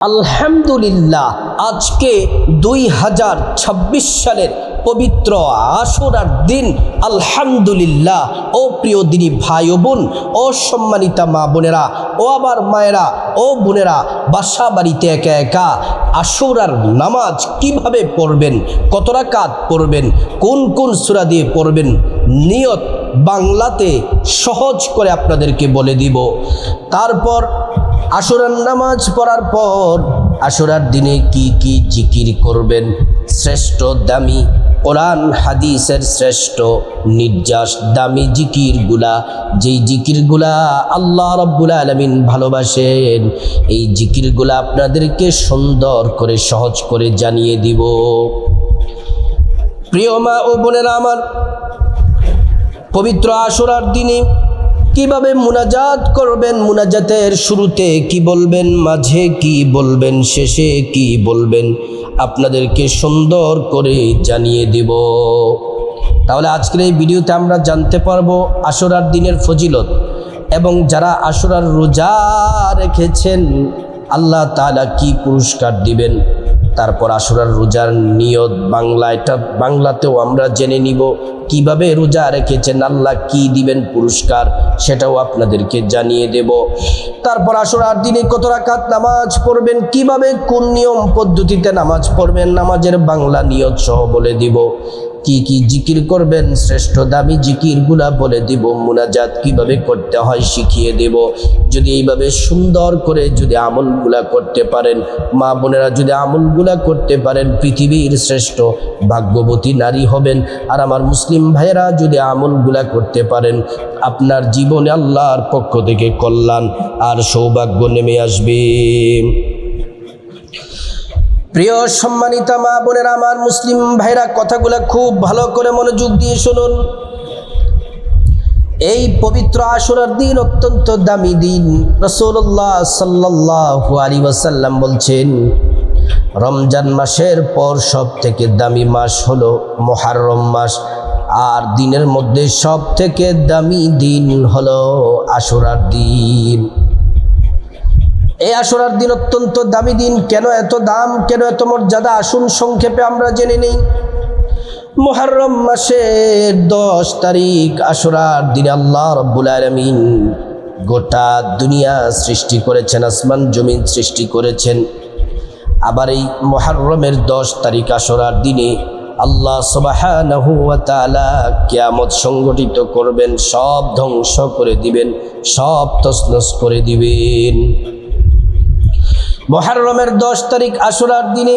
আলহামদুলিল্লাহ, আজকে 2026 সালের পবিত্র আশুরার দিন। আলহামদুলিল্লাহ, ও প্রিয় দিনী ভাই ও বোন, ও সম্মানিতা মা বোনেরা, ও আবার মায়েরা, ও বোনেরা, বাসা বাড়িতে একা একা আশুরার নামাজ কিভাবে পড়বেন, কত রাকাত পড়বেন, কোন কোন সূরা দিয়ে পড়বেন, নিয়ত বাংলাতে সহজ করে আপনাদেরকে বলে দিব। তারপর আশুরার নামাজ পড়ার পর আশুরার দিনে কি কি জিকির করবেন, শ্রেষ্ঠ দামি কোরআন হাদিসের শ্রেষ্ঠ নির্যাস দামি জিকিরগুলা, যেই জিকিরগুলা আল্লাহ রাব্বুল আলামিন ভালোবাসেন, এই জিকিরগুলা আপনাদেরকে সুন্দর করে সহজ করে জানিয়ে দিব। প্রিয় মা ও বোনেরা আমার, পবিত্র আশুরার দিনে কিভাবে মুনাজাত করবেন, মুনাজাতের শুরুতে কি বলবেন, মাঝে কি বলবেন, শেষে কি বলবেন, আপনাদেরকে সুন্দর করে জানিয়ে দেব। তাহলে আজকের এই ভিডিওতে আমরা জানতে পারবো আশুরার দিনের ফজিলত, এবং যারা আশুরার রোজা রেখেছেন আল্লাহ তাআলা কি পুরস্কার দিবেন। তারপর আশুরার রোজার নিয়ত বাংলাতেও আমরা জেনে নিব, কিভাবে রোজা রেখেছেন আল্লাহ কি দিবেন পুরস্কার, সেটাও আপনাদেরকে জানিয়ে দেব। তারপর আশুরার দিনে কত রাকাত নামাজ পড়বেন, কিভাবে কোন নিয়ম পদ্ধতিতে নামাজ পড়বেন, নামাজের বাংলা নিয়ত সহ বলে দিব। কি কি জিকির করবেন, শ্রেষ্ঠ দামি জিকিরগুলা বলে দিব। মুনাজাত কিভাবে করতে হয় শিখিয়ে দেব। যদি এইভাবে সুন্দর করে যদি আমলগুলা করতে পারেন, মা বোনেরা যদি আমলগুলা করতে পারেন, পৃথিবীর শ্রেষ্ঠ ভাগ্যবতী নারী হবেন। আর আমার মুসলিম ভাইয়েরা যদি আমলগুলা করতে পারেন, আপনার জীবনে আল্লাহর পক্ষ থেকে কল্যাণ আর সৌভাগ্য নেমে আসবে। প্রিয় সম্মানিতা মা বোনেরা আমার, মুসলিম ভাইরা, কথাগুলো খুব ভালো করে মনোযোগ দিয়ে শুনুন। এই পবিত্র আশুরার দিন অত্যন্ত দামি দিন। রাসূলুল্লাহ সাল্লাল্লাহু আলাইহি ওয়াসাল্লাম বলছেন, রমজান মাসের পর সব থেকে দামি মাস হলো মুহররম মাস, আর দিনের মধ্যে সব থেকে দামি দিন হলো আশুরার দিন। এই আশুরার দিন অত্যন্ত দামি দিন। কেন এত দাম, কেন এত মর্যাদা, আসুন সংক্ষেপে আমরা জেনে নেই। মুহররম মাসের 10 তারিখ আশুরার দিনে আল্লাহ রাব্বুল আলামিন গোটা দুনিয়া সৃষ্টি করেছেন, আসমান জমিন সৃষ্টি করেছেন। আবার এই মুহররমের 10 তারিখ আশুরার দিনে আল্লাহ সুবহানাহু ওয়া তাআলা কিয়ামত সংগঠিত করবেন, সব ধ্বংস করে দিবেন, সব তছনছ করে দিবেন। মুহররমের 10 তারিখ আশুরার দিনে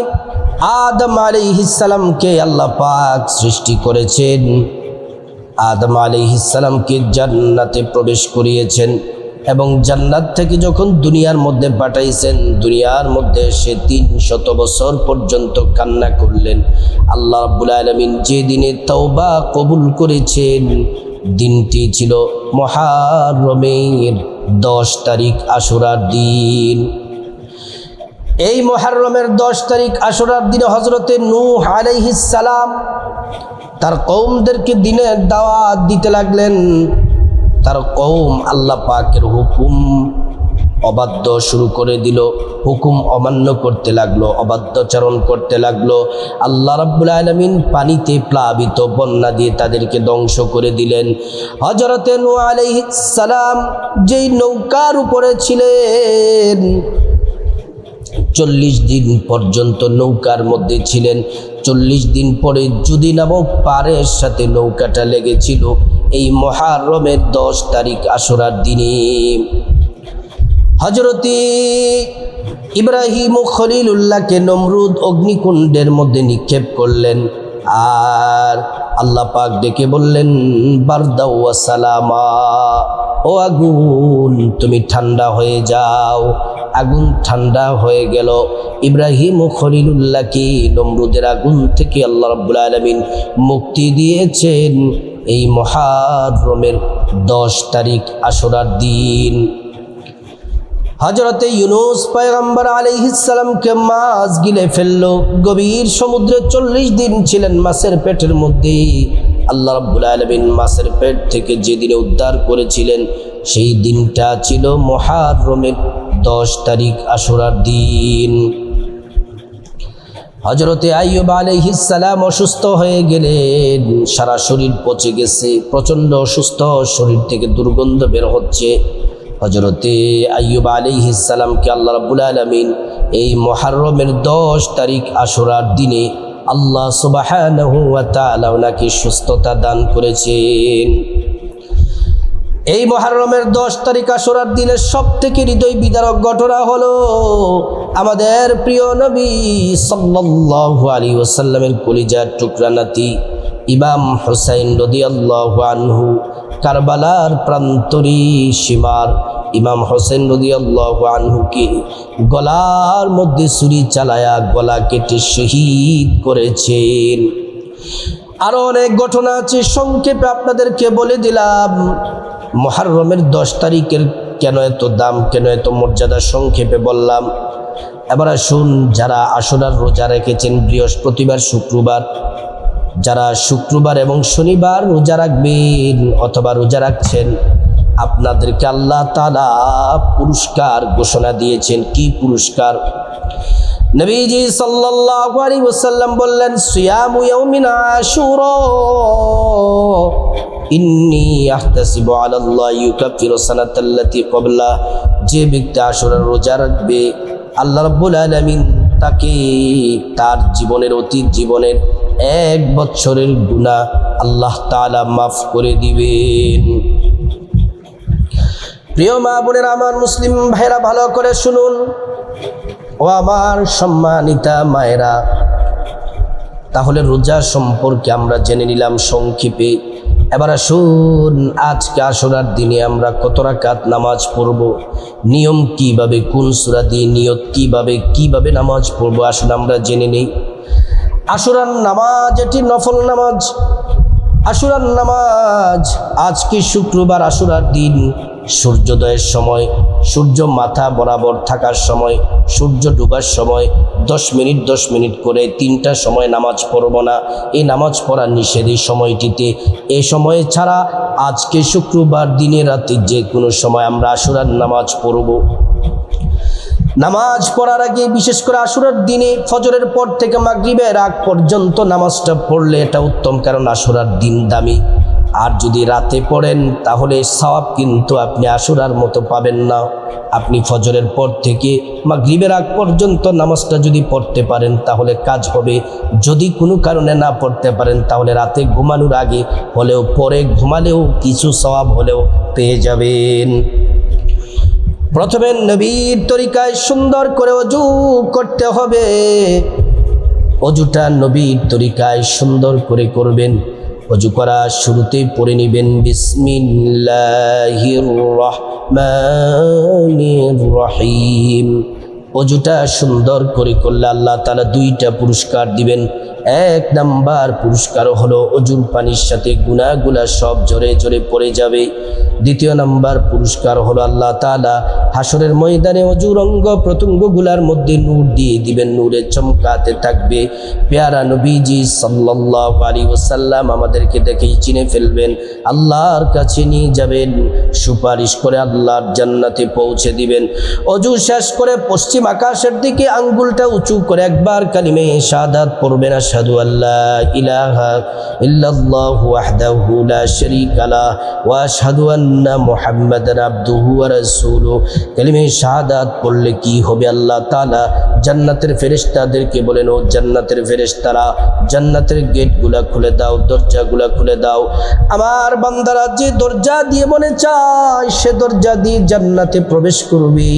আদম আলাইহিস সালামকে আল্লাহ পাক সৃষ্টি করেছেন। আদম আলাইহিস সালামকে জান্নাতে প্রবেশ করিয়েছেন, এবং জান্নাত থেকে যখন দুনিয়ার মধ্যে পাঠাইছেন, দুনিয়ার মধ্যে সে 300 বছর পর্যন্ত কান্না করলেন। আল্লাহ রাব্বুল আলামিন যে দিনে তওবা কবুল করেছেন, দিনটি ছিল মুহররমের 10 তারিখ আশুরার দিন। এই মুহররমের 10 তারিখ আশুরার দিনে হযরতে নূহ আলাইহিস সালাম তার কওমদেরকে দিনের দাওয়াত দিতে লাগলেন। তার কওম আল্লাহ পাকের হুকুম অবাধ্য শুরু করে দিল, হুকুম অমান্য করতে লাগলো, অবাধ্যচারণ করতে লাগলো। আল্লাহ রাব্বুল আলামিন পানিতে প্লাবিত বন্যা দিয়ে তাদেরকে ধ্বংস করে দিলেন। হযরতে নূহ আলাইহিস সালাম যেই নৌকার উপরে ছিলেন, 40 দিন পর্যন্ত নৌকার মধ্যে ছিলেন। 40 দিন পরে যদি নামক পাড়ের সাথে নৌকাটা লেগেছিল এই মুহররমের 10 তারিখ আশুরার দিনে। হযরতে ইব্রাহিম খলিলুল্লাহকে নমরুদ অগ্নিকুণ্ডের মধ্যে নিক্ষেপ করলেন, আর আল্লাহ পাক ডেকে বললেন, বারদা ওয়া সালামা, ও আগুন তুমি ঠান্ডা হয়ে যাও। আগুন ঠান্ডা হয়ে গেল। ইব্রাহিম ও খলিলুল্লাহকে নমরুদের আগুন থেকে আল্লাহ রাব্বুল আলামিন মুক্তি দিয়েছেন এই মুহররমের 10 তারিখ আশুরার দিন। হযরতে ইউনূস পয়গম্বর আলাইহিস সালামকে মাছ গিলে ফেললো, গভীর সমুদ্রে 40 দিন ছিলেন মাছের পেটের মধ্যে। আল্লাহ রাব্বুল আলামিন মাছের পেট থেকে যেদিনে উদ্ধার করেছিলেন, সেই দিনটা ছিল মুহররমের 10 তারিখ আশুরার দিন। হযরতে আইয়ুব আলাইহিস সালাম অসুস্থ হয়ে গেলেন, সারা শরীর পচে গেছে, প্রচণ্ড অসুস্থ, শরীর থেকে দুর্গন্ধ বের হচ্ছে। হযরতে আইয়ুব আলাইহিস সালামকে আল্লাহ রাব্বুল আলামিন এই মুহররমের 10 তারিখ আশুরার দিনে আল্লাহ সুবহানাহু ওয়া তাআলা ওনাকে সুস্থতা দান করেছেন। এই মুহররমের 10 তারিখ আশুরার দিনের সবথেকে হৃদয় বিদারক ঘটনা হলো আমাদের প্রিয় নবী সাল্লাল্লাহু আলাইহি ওয়াসাল্লামের কলিজার টুকরা নাতি ইমাম হুসাইন রাদিয়াল্লাহু আনহু, কারবালার প্রান্তরে সীমার ইমাম হোসেন রাদিয়াল্লাহু আনহুকে গলার মধ্যে ছুরি চালায়া গলা কেটে শহীদ করেছেন। আরো অনেক ঘটনা আছে, সংক্ষেপে আপনাদেরকে বলে দিলাম। মুহররমের 10 তারিখের কেন এত দাম, কেন এত মর্যাদা, সংক্ষেপে বললাম। এবার আসুন, যারা আশুরার রোজা রেখেছেন বৃহস্পতিবার, শুক্রবার, যারা শুক্রবার এবং শনিবার রোজা রাখবেন অথবা রোজা রাখছেন, আপনাদেরকে আল্লাহ তাআলা পুরস্কার ঘোষণা দিয়েছেন। কি পুরস্কার? নবীজি সাল্লাল্লাহু আলাইহি ওয়াসাল্লাম বললেন, সিয়ামু ইয়াউমিন আশুরা ইন্নী আহতাসিবু আলাল্লাহি ইউকাফিরু সানাতাল্লাতী ক্বাবলা। যে ব্যক্তি আশুরার রোজা রাখবে, আল্লাহ রাব্বুল আলামিন তাকে তার জীবনের, অতীত জীবনের 1 বছরের গুনাহ আল্লাহ তাআলা মাফ করে দিবেন। প্রিয় মা বোনেরা, আমার মুসলিম ভাইরা, ভালো করে শুনুন। ও আমার সম্মানিতা মায়েরা, তাহলে রোজা সম্পর্কে আমরা জেনে নিলাম সংক্ষেপে। এবার আসুন, আজকে আশুরার দিনে আমরা কত রাকাত নামাজ পড়ব, নিয়ম কিভাবে, কোন সূরা দিয়ে নিয়ত কিভাবে নামাজ পড়ব, আসুন আমরা জেনে নেই। আশুরার নামাজ এটি নফল নামাজ। আশুরার নামাজ আজকে শুক্রবার আশুরার দিন সূর্যোদয়ের সময়, সূর্য মাথা বরাবর থাকার সময়, সূর্য ডুবার সময় 10 মিনিট করে 3টা সময় নামাজ পড়ব না। এই নামাজ পড়ার নিষেধ এই সময়টিতে। এই সময়ে ছাড়া আজকে শুক্রবার দিনে রাতে যে কোনো সময় আমরা আশুরার নামাজ পড়ব। নামাজ পড়ার আগে, বিশেষ করে আশুরার দিনে ফজরের পর থেকে মাগরিবের আগ পর্যন্ত নামাজটা পড়লে এটা উত্তম, কারণ আশুরার দিন দামি। আর যদি রাতে পড়েন তাহলে সওয়াব কিন্তু আপনি আশুরার মতো পাবেন না। আপনি ফজরের পর থেকে মাগরিবের আগ পর্যন্ত নামাজটা যদি পড়তে পারেন তাহলে কাজ হবে। যদি কোনো কারণে না পড়তে পারেন তাহলে রাতে ঘুমানোর আগে হলেও, পরে ঘুমালেও কিছু সওয়াব হলেও পেয়ে যাবেন। প্রথমে নবীর তরিকায় সুন্দর করে ওযু করতে হবে। ওযুটা নবীর তরিকায় সুন্দর করে করবেন। ওযু করার শুরুতেই পড়ে নেবেন বিসমিল্লাহির রহমানির রহিম। ওযুটা সুন্দর করে করলে আল্লাহ তাআলা 2টা পুরস্কার দিবেন। 1 নাম্বার পুরস্কার হলো ওযুর পানির সাথে গুনাহগুলা সব ঝরে ঝরে পড়ে যাবে। 2য় নাম্বার পুরস্কার হলো আল্লাহ তাআলা হাসরের ময়দানে ওযুর অঙ্গ প্রত্যঙ্গগুলার মধ্যে নূর দিয়ে দিবেন, নূরে চমকাতে থাকবে। পেয়ারা নবীজি সাল্লাল্লাহু আলাইহি ওয়াসাল্লাম আমাদেরকে দেখেই চিনে ফেলবেন, আল্লাহর কাছে নিয়ে যাবেন, সুপারিশ করে আল্লাহর জান্নাতে পৌঁছে দিবেন। ওযু শেষ করে পশ্চিম আকাশের দিকে আঙ্গুলটা উঁচু করে একবার কালিমে শাহাদাত পড়বেন, আশহাদু আল্লা ইলাহা ইল্লাল্লাহু ওয়াহদাহু লা শারীকা লাহু ওয়া আশহাদু আন্না মুহাম্মাদান আবদুহু ওয়া রাসূলুহু। কালিমে শাহাদাত পড়লে কি হবে? আল্লাহ তাআলা জান্নাতের ফেরেশতাদেরকে বলেন, ও জান্নাতের ফেরেশতারা, জান্নাতের গেটগুলা খুলে দাও, দরজাগুলা খুলে দাও। আমার বান্দারা যে দরজা দিয়ে মনে চায় সে দরজা দিয়ে জান্নাতে প্রবেশ করবে,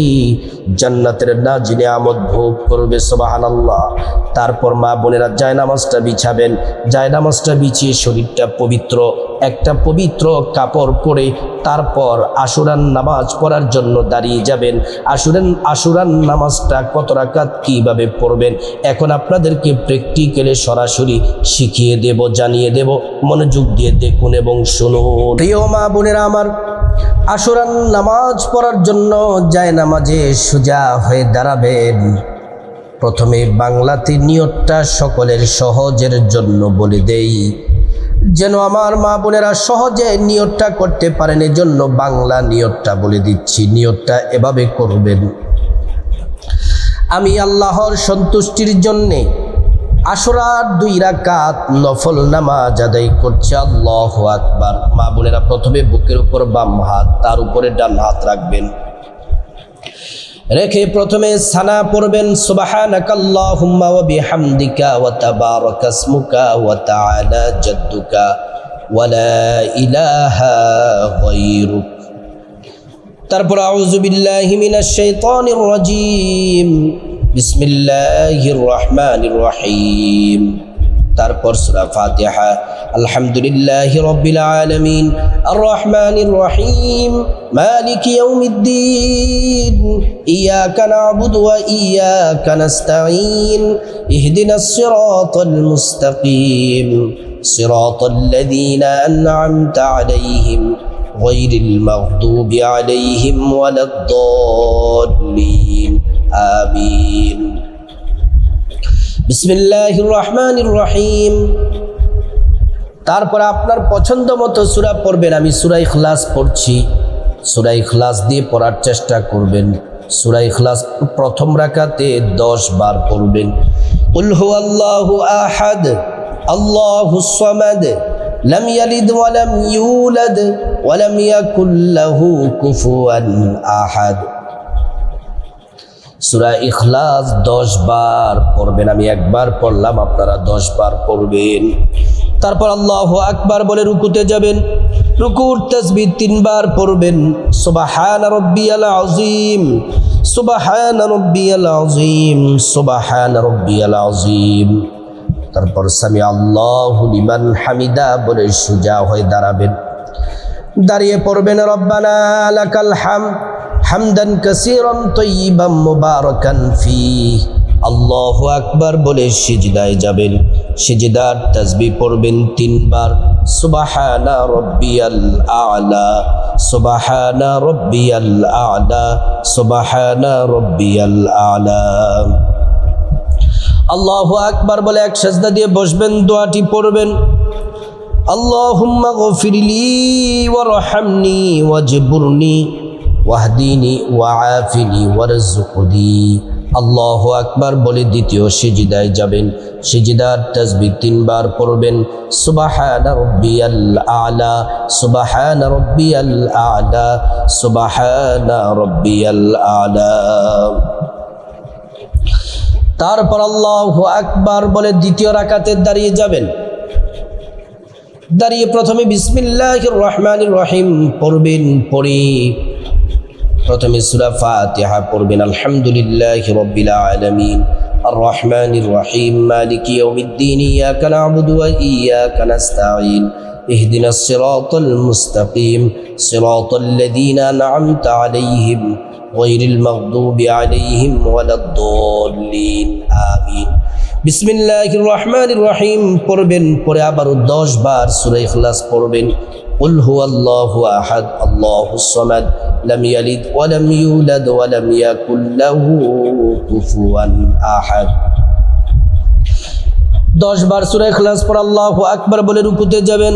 জান্নাতের নাজিলে আমদ ভোগ করবে। সুবহানাল্লাহ। তারপর মা বোনেরা জায়নামাজটা বিছাবেন। জায়নামাজটা বিছিয়ে শরীরটা পবিত্র, একটা পবিত্র কাপড় পরে তারপর আশুরার নামাজ পড়ার জন্য দাঁড়িয়ে যাবেন। আশুরার নামাজটা কত রাকাত কিভাবে পড়বেন এখন আপনাদেরকে প্র্যাকটিক্যালি সরাসরি শিখিয়ে দেব, জানিয়ে দেব। মনোযোগ দিয়ে দেখুন এবং শুনুন। প্রিয় মা বোনেরা আমার, আশুরার নামাজ পড়ার জন্য জায়নামাজে সোজা হয়ে দাঁড়াবেন। প্রথমে বাংলাতে নিয়তটা সকলের সহজের জন্য বলে দেই, যেন আমার মা বোনেরা সহজে নিয়তটা করতে পারেন। এজন্য বাংলা নিয়তটা বলে দিচ্ছি। নিয়তটা এভাবে করবেন, আমি আল্লাহর সন্তুষ্টির জন্যে আশুরার 2 রাকাত নফল নামাজ আদায় করছি। আল্লাহু আকবার। মা বোনেরা প্রথমে বুকের উপর বাম হাত, তার উপরে ডান হাত রাখবেন, রেখে প্রথমে সানা পড়বেন সুবহানাকাল্লাহুম্মা ওয়া বিহামদিকা ওয়া তাবারাকা ইসমুকা ওয়া তাআলা জাদ্দুকা ওয়া লা ইলাহা গায়রুক। তারপর আউযু বিল্লাহি মিনাশ শাইতানির রাজীম, বিসমিল্লাহির রহমানির রহিম। তারপর সূরা ফাতিহা। আলহামদুলিল্লাহি রাব্বিল আলামিন আর রহমানির রহিম মালিকি ইয়াউমিদ্দিন ইয়াকা না'বুদু ওয়া ইয়াকা নাস্তাঈন ইহদিনাস সিরাতাল মুস্তাকিম সিরাতাল লাযীনা আন'আমতা আলাইহিম গায়রিল মাগদুবি আলাইহিম ওয়ালাদ-দাল্লিন আমিন। বিসমিল্লাহির রহমানির রহিম। তারপর আপনার পছন্দ মতো সূরা পড়বেন। আমি সূরা ইখলাস পড়ছি, সূরা ইখলাস দিয়ে পড়ার চেষ্টা করবেন। সূরা ইখলাস প্রথম রাকাতে 10 বার পড়বেন। কুল হুয়াল্লাহু আহাদ আল্লাহুস সামাদ লাম ইয়ালিদ ওয়া লাম ইউলাদ ওয়া লাম ইয়াকুল লাহু কুফুয়ান আহাদ। সূরা ইখলাস 10 বার পড়বেন। আমি একবার পড়লাম, আপনারা 10 বার পড়বেন। তারপর আল্লাহু আকবার বলে রুকুতে যাবেন। রুকুর তাসবিহ 3 বার পড়বেন। সুবহানা রাব্বিয়াল আযীম সুবহানা রাব্বিয়াল আযীম সুবহানা রাব্বিয়াল আযীম। তারপর সামি আল্লাহু লিমান হামিদা বলে সোজা হয়ে দাঁড়াবেন। দাঁড়িয়ে পড়বেন রব্বানা লাকাল হামদ হামদান কাসীরান তাইয়িবান মুবারাকান ফীহ। আল্লাহু আকবার বলে সিজদায় যাবেন। সিজদার তাসবিহ পড়বেন 3 বার। সুবহানা রাব্বিয়াল আ'লা সুবহানা রাব্বিয়াল আ'লা সুবহানা রাব্বিয়াল আ'লা। আল্লাহু আকবার বলে এক সিজদা দিয়ে বসবেন। দোয়াটি পড়বেন, আল্লাহুম্মা গফিরলি ওয়ারহামনি ওয়াজবুরনি ওয়াহদিনি ওয়াআফিনি ওয়ারযুকনি। আল্লাহু আকবার বলে দ্বিতীয় সিজদায় যাবেন। সিজদার তাসবিহ 3 বার পড়বেন। সুবহানা রাব্বিয়াল আ'লা সুবহানা রাব্বিয়াল আ'লা সুবহানা রাব্বিয়াল আ'লা। তারপর আল্লাহু আকবার বলে দ্বিতীয় রাকাতে দাঁড়িয়ে যাবেন। দাঁড়িয়ে প্রথমে বিসমিল্লাহির রহমানির রহিম পড়বেন। পড়ে প্রথমে সূরা ফাতিহা পড়বেন। আলহামদুলিল্লাহি রাব্বিল আলামিন আর রহমানির রহিম মালিকি ইয়াউমিদ্দিন ইয়াকা না'বুদু ওয়া ইয়াকা নাস্তাঈন ইহদিনাস সিরাতাল মুস্তাকিম সিরাতাল লাযীনা আন'আমতা আলাইহিম গায়রিল মাগদুবি আলাইহিম ওয়ালাদ-দাল্লিন আমিন। বিসমিল্লাহির রহমানির রহিম পড়বেন। পরে আবারও 10 বার সূরা ইখলাস পড়বেন। কুল হুয়াল্লাহু আহাদ আল্লাহুস সামাদ লাম ইয়ালিদ ওয়া লাম ইউলাদ ওয়া লাম ইয়াকুল লাহু কুফুয়ান আহাদ। 10 বার সূরা ইখলাস পড়ে আল্লাহু আকবার বলে রুকুতে যাবেন।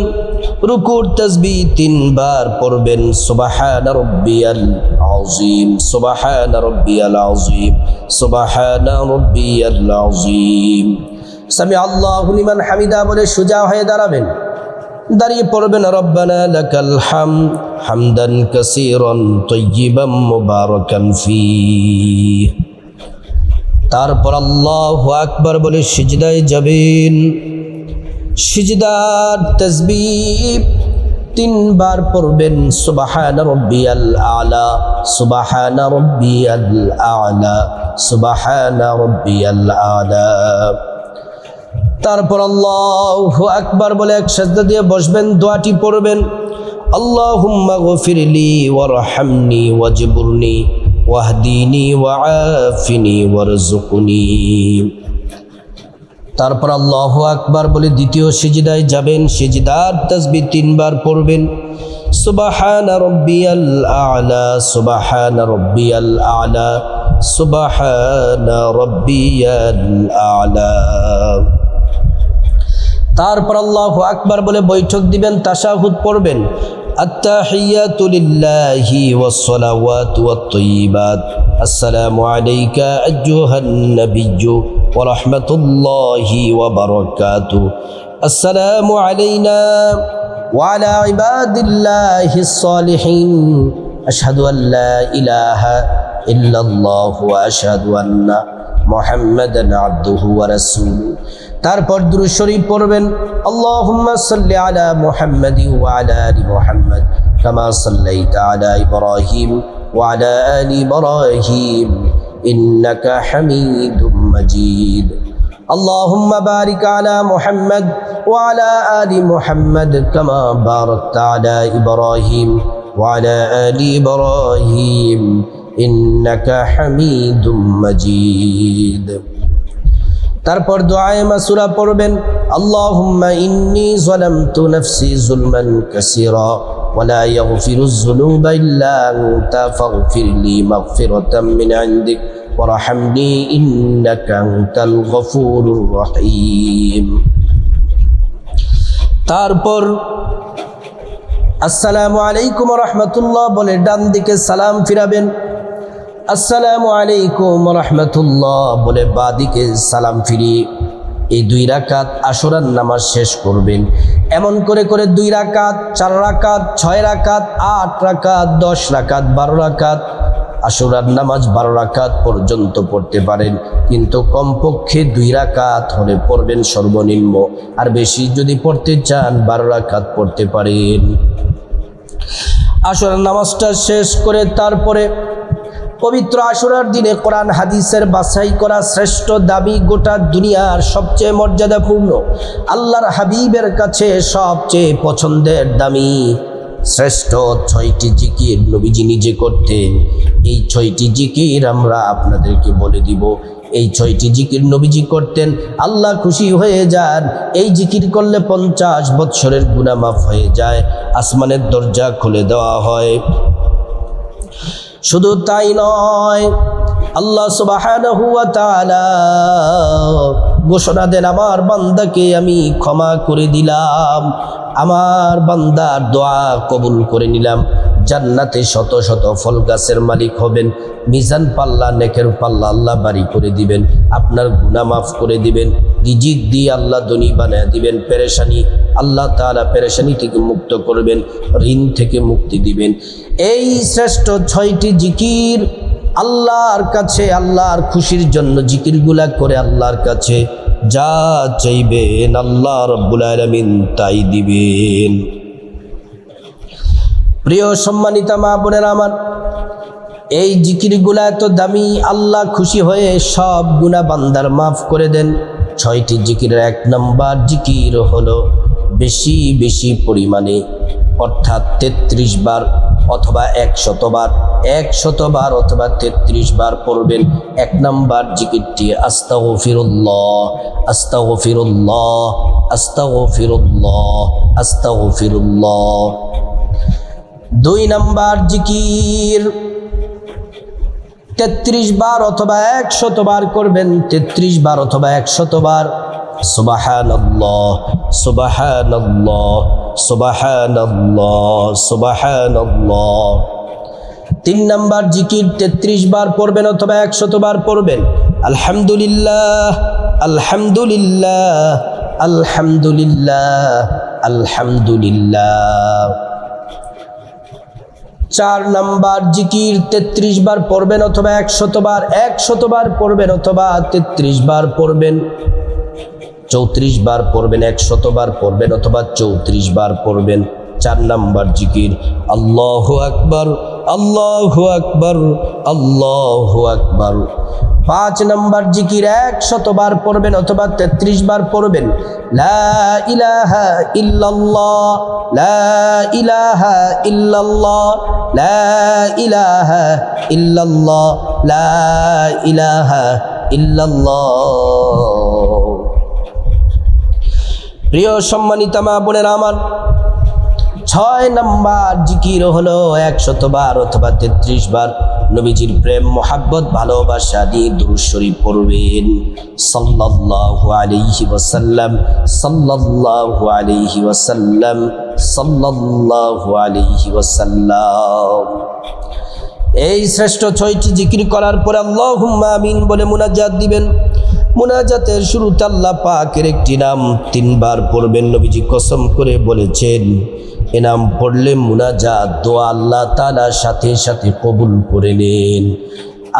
রুকুর তাসবিহ 3 বার পড়বেন। সুবহানা রাব্বিয়াল আযীম সুবহানা রাব্বিয়াল আযীম সুবহানা রাব্বিয়াল আযীম। সামি আল্লাহু লিমান হামিদা বলে সোজা হয়ে দাঁড়াবেন। দাঁড়িয়ে পড়বেন রব্বানা লাকাল হামদ হামদান কাসীরান তাইয়িবান মুবারাকান ফীহ। তারপর আল্লাহু আকবার বলে সিজদায় যাবেন। সিজদার তাসবিহ 3 বার পড়বেন। সুবহানা রাব্বিয়াল আ'লা সুবহানা রাব্বিয়াল আ'লা সুবহানা রাব্বিয়াল আ'লা। তারপর আল্লাহু আকবার বলে এক সিজদা দিয়ে বসবেন। দোয়াটি পড়বেন, আল্লাহুম্মা গফিরলি ওয়ারহামনি ওয়াজবুরনি ওয়াহদিনি ওয়াআফিনি ওয়ারযুকনি। তারপর আল্লাহু আকবার বলে দ্বিতীয় সিজদায় যাবেন। সিজদার তাসবিহ 3 বার পড়বেন। সুবহানা রাব্বিয়াল আ'লা সুবহানা রাব্বিয়াল আ'লা সুবহানা রাব্বিয়াল আ'লা। তারপর আল্লাহু আকবার বলে বৈঠক দিবেন। তাশাহুদ পড়বেন, التحيات لله والصلوات والطيبات السلام عليك أيها النبي ورحمة الله وبركاته السلام علينا وعلى عباد الله الصالحين أشهد أن لا إله إلا الله وأشهد أن محمدا عبده ورسوله তারপর দুরূদ শরীফ পড়বেন আল্লাহুম্মা সাল্লি আলা মুহাম্মাদি ওয়া আলা আলি মুহাম্মাদ কামা সাল্লাইতা আলা ইব্রাহিম ওয়া আলা আলি ইব্রাহিম ইন্নাকা হামিদুম মাজিদ আল্লাহুম্মা বারিক আলা মুহাম্মাদ ওয়া আলা আলি মুহাম্মাদ কামা বারাকতা আলা ইব্রাহিম ওয়া আলা আলি ইব্রাহিম ইন্নাকা হামিদুম মাজিদ তারপর দুআয়ে মাসুরা পড়বেন আল্লাহুম্মা ইন্নী যালামতু নাফসি যুলমান কাসীরা ওয়া লা ইয়াগফিরুয যুনুবা ইল্লা আনতা ফাগফিরলি মাগফিরাতাম মিন ইনদিক ওয়ারহামনি ইন্নাকা আনতাল গফুরুর রহিম তারপর আসসালামু আলাইকুম ওয়া রাহমাতুল্লাহ বলে ডান দিকে সালাম ফিরাবেন আসসালামু আলাইকুম রাহমাতুল্লাহ বলে বাদিকে সালাম ফিরিয়ে এই 2 রাকাত আশুরার নামাজ শেষ করবেন এমন করে করে 2 রাকাত 4 রাকাত 6 রাকাত 8 রাকাত 10 রাকাত 12 রাকাত আশুরার নামাজ 12 রাকাত পর্যন্ত পড়তে পারেন কিন্তু কমপক্ষে 2 রাকাত হলে পড়বেন সর্বনিম্ন আর বেশি যদি পড়তে চান 12 রাকাত পড়তে পারেন আশুরার নামাজটা শেষ করে তারপরে পবিত্র আশুরার দিনে কোরআন হাদিসের বাছাই করা শ্রেষ্ঠ দাবি গোটা দুনিয়ার সবচেয়ে মর্যাদাপূর্ণ আল্লাহর হাবিবের কাছে সবচেয়ে পছন্দের দামি শ্রেষ্ঠ 6টি জিকির নবীজি নিজে করতেন এই 6টি জিকির আমরা আপনাদেরকে বলে দিব এই 6টি জিকির নবীজি করতেন আল্লাহ খুশি হয়ে যান এই জিকির করলে 50 বৎসরের গুনাহ মাফ হয়ে যায় আসমানের দরজা খুলে দেওয়া হয় শুধু তাই নয় আল্লাহ সুবহানাহু ওয়া তাআলা ঘোষণা দেন আমার বান্দাকে আমি ক্ষমা করে দিলাম আমার বান্দার দোয়া কবুল করে নিলাম জান্নাতে শত শত ফল গাছের মালিক হবেন মিজান পাল্লা নেকের পাল্লা আল্লাহ বাড়ি করে দিবেন আপনার গুনাহ মাফ করে দিবেন রিজিক দিয়ে আল্লাহ ধনী বানিয়ে দিবেন পেরেশানি আল্লাহ তাআলা পেরেশানি থেকে মুক্ত করবেন ঋণ থেকে মুক্তি দিবেন এই শ্রেষ্ঠ 6টি জিকির আল্লাহর কাছে আল্লাহর খুশির জন্য জিকিরগুলা করে আল্লাহর কাছে যা চাইবেন আল্লাহ রাব্বুল আলামিন তাই দিবেন প্রিয় সম্মানিতা মা বোনেরা আমার এই জিকিরগুলা এত দামি আল্লাহ খুশি হয়ে সব গুনাহ বান্দার মাফ করে দেন 6টি জিকিরের 1 নম্বর জিকির হলো বেশি বেশি পরিমাণে অর্থাৎ 33 বার অথবা 100 বার 100 বার অথবা 33 বার পড়বেন 1 নম্বর জিকিরটি আস্তাগফিরুল্লাহ আস্তাগফিরুল্লাহ আস্তাগফিরুল্লাহ আস্তাগফিরুল্লাহ 2 নম্বর জিকির 33 বার অথবা 100 বার করবেন 33 বার অথবা 100 বার সুবহানাল্লাহ সুবহানাল্লাহ সুবহানাল্লাহ সুবহানাল্লাহ 3 নম্বর জিকির 33 বার পড়বেন অথবা 100 বার পড়বেন আলহামদুলিল্লাহ আলহামদুলিল্লাহ আলহামদুলিল্লাহ আলহামদুলিল্লাহ 4 নম্বর জিকির 33 বার পড়বেন অথবা 100 বার 100 বার পড়বেন অথবা 33 বার পড়বেন 34 বার পড়বেন 100 বার পড়বেন অথবা 34 বার পড়বেন 4 নম্বর জিকির আল্লাহু আকবার আল্লাহু আকবার আল্লাহু আকবার 5 নম্বর জিকির 100 বার পড়বেন অথবা 33 বার পড়বেন লা ইলাহা ইল্লাল্লাহ লা ইলাহা ইল্লাল্লাহ লা ইলাহা ইল্লাল্লাহ লা ইলাহা ইল্লাল্লাহ প্রিয় সম্মানিতা মা বোনেরা আমার 6 নম্বর জিকির হলো 100 বার অথবা 33 বার নবীজির প্রেম মোহাব্বত ভালোবাসা দিয়ে দুরূদ শরীফ পড়বেন সাল্লাল্লাহু আলাইহি ওয়াসাল্লাম সাল্লাল্লাহু আলাইহি ওয়াসাল্লাম সাল্লাল্লাহু আলাইহি ওয়াসাল্লাম। এই শ্রেষ্ঠ 6টি জিকির করার পরে আল্লাহুম্মা আমিন বলে মুনাজাত দিবেন। মুনাজাতের শুরুতে আল্লাহ পাকের একটি নাম 3 বার পড়বেন। নবীজি কসম করে বলেছেন, এ নাম পড়লে মুনাজাত দোয়া আল্লাহ তাআলা সাথে সাথে কবুল করে নেন।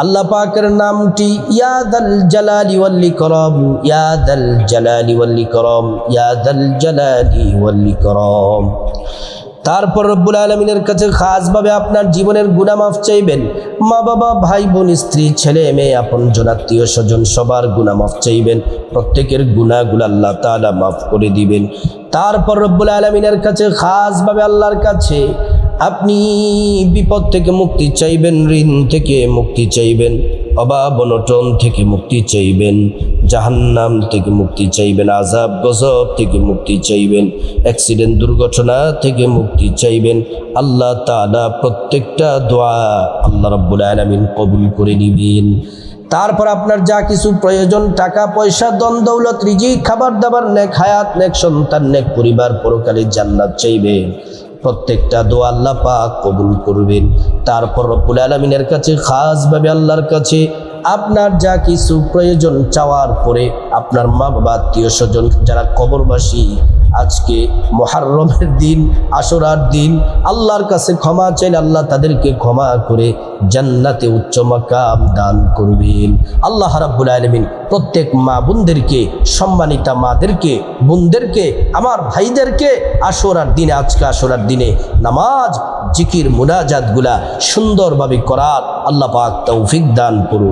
আল্লাহ পাকের নামটি ইয়া দাল জালালি ওয়াল ইকরাম, ইয়া দাল জালালি ওয়াল ইকরাম, ইয়া দাল জালালি ওয়াল ইকরাম। তারপর রব্বুল আলামিনের কাছে খাসভাবে আপনার জীবনের গুনাহ মাফ চাইবেন। মা বাবা, ভাই বোন, স্ত্রী, ছেলে মেয়ে, আপনজন, আত্মীয় স্বজন সবার গুনাহ মাফ চাইবেন। প্রত্যেকের গুনাহগুলো আল্লাহ তাআলা মাফ করে দিবেন। তারপর রব্বুল আলামিনের কাছে খাসভাবে আল্লাহর কাছে আপনি বিপদ থেকে মুক্তি চাইবেন, ঋণ থেকে মুক্তি চাইবেন, অভাব অনটন থেকে মুক্তি চাইবেন, জাহান্নাম থেকে মুক্তি চাইবেন, আযাব গজব থেকে মুক্তি চাইবেন, অ্যাক্সিডেন্ট দুর্ঘটনা থেকে মুক্তি চাইবেন। আল্লাহ তাআলা প্রত্যেকটা দোয়া আল্লাহ রাব্বুল আলামিন কবুল করে নিবেন। তারপর আপনার যা কিছু প্রয়োজন, টাকা পয়সা, ধন দৌলত, রিজিক, খাবার দাবার, নেক হায়াত, নেক সন্তান, নেক পরিবার, পরকালে জান্নাত চাইবেন। প্রত্যেকটা দোয়া আল্লাহ পাক কবুল করবেন। তারপর রব্বুল আলামিনের কাছে খাসভাবে আল্লাহর কাছে আপনার যা কিছু প্রয়োজন চাওয়ার পরে আপনার মা বাবা, আত্মীয় স্বজন যারা কবরবাসী, আজকে মুহররমের দিন, আশুরার দিন, আল্লাহর কাছে ক্ষমা চাইলে আল্লাহ তাদেরকে ক্ষমা করে জান্নাতে উচ্চ মাকাম দান করবেন। আল্লাহ রাব্বুল আলামিন প্রত্যেক মা বোনদেরকে, সম্মানিতা মাদেরকে, বোনদেরকে, আমার ভাইদেরকে আশুরার দিনে, আজকে আশুরার দিনে নামাজ, জিকির, মুনাজাতগুলা সুন্দরভাবে করার আল্লাহ পাক তৌফিক দান করুন।